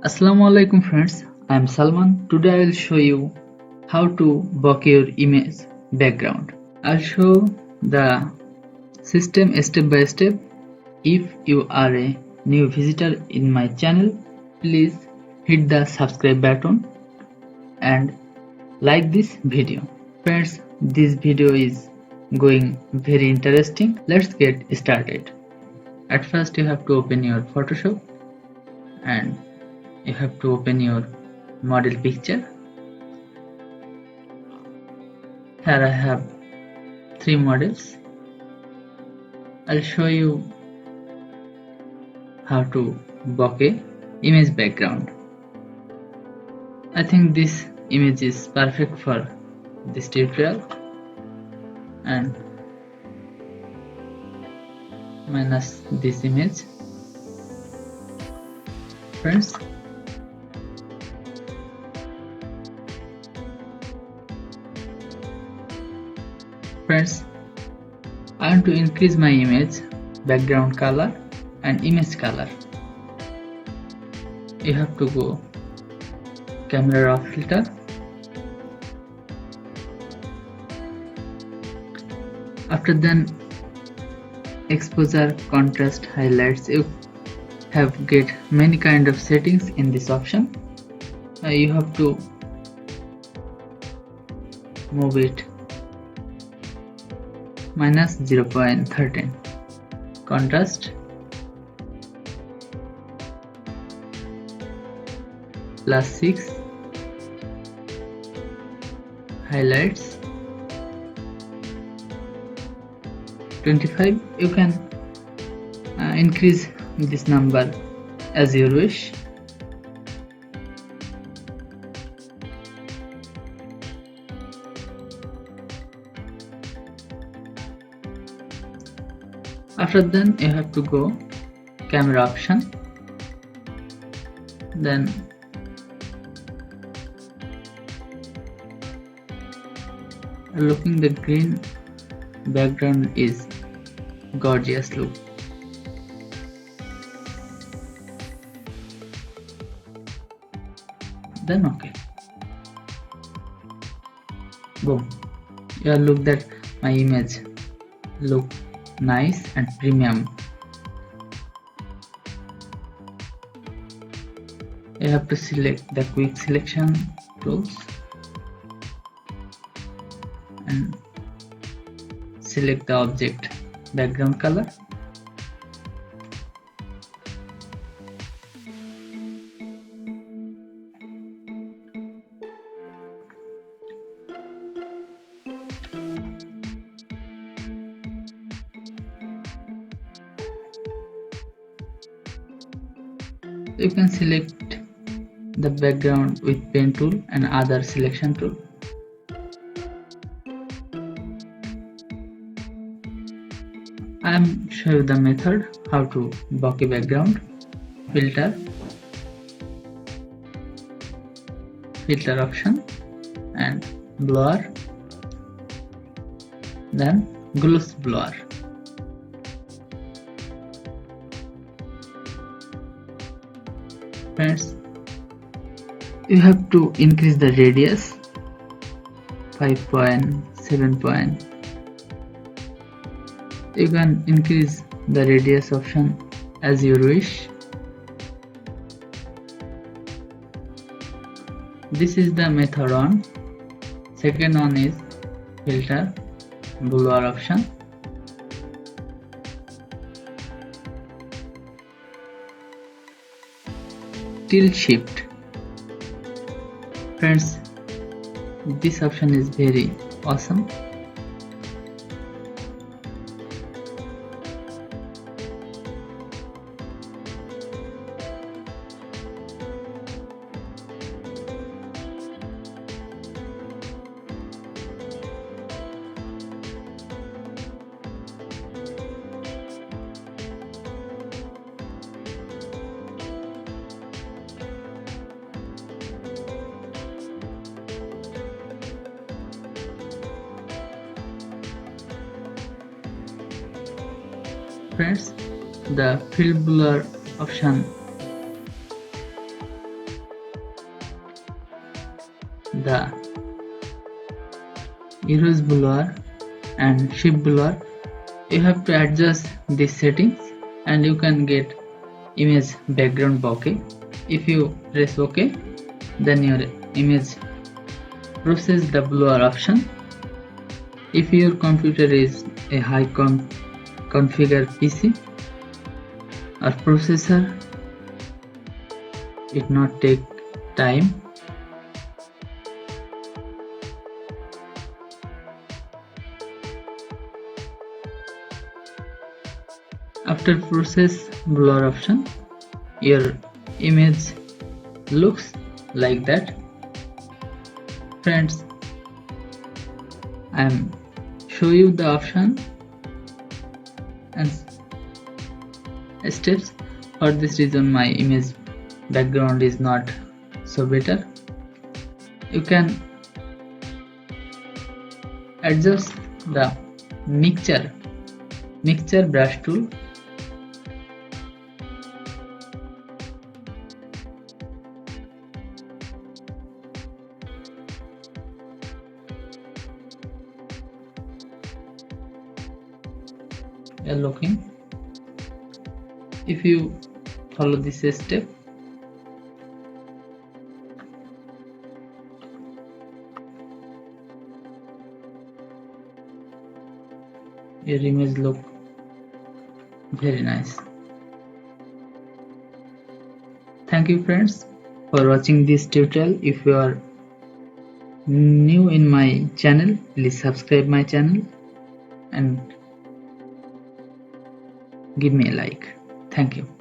Assalamu alaikum friends, I am Salman. Today I will show you how to bokeh your image background. I'll show the system step by step. If you are a new visitor in my channel, please hit the subscribe button and like this video. Friends, this video is going very interesting. Let's get started. At first you have to open your Photoshop and you have to open your model picture. Here I have 3 models. I'll show you how to bokeh image background. I think this image is perfect for this tutorial, and minus this image. Friends, I want to increase my image background color and image color. You have to go camera raw filter, after then exposure, contrast, highlights. You have get many kind of settings in this option. You have to move it minus 0.13, contrast +6, highlights 25. You can increase this number as you wish. After then you have to go camera option, then looking the green background is gorgeous look. Then okay, boom, you look that my image look nice and premium. You have to select the quick selection tools and select the object background color. You can select the background with pen tool and other selection tool. I am show you the method how to bokeh background. Filter option and blur, then gloss blur. Friends, you have to increase the radius 5.7 point. You can increase the radius option as you wish. This is the method 1. Second one is filter blur option. Tilt shift. Friends, this option is very awesome. Friends, the fill blur option the erase blur and shift blur. You have to adjust these settings and you can get image background bokeh. If you press OK, then your image process the blur option. If your computer is a high configure PC or processor, it not take time. After process blur option, your image looks like that. Friends, I am show you the option and steps. For this reason my image background is not so better. You can adjust the mixture brush tool. Looking, if you follow this step, your image look very nice. Thank you friends for watching this tutorial. If you are new in my channel, please subscribe my channel and give me a like. Thank you.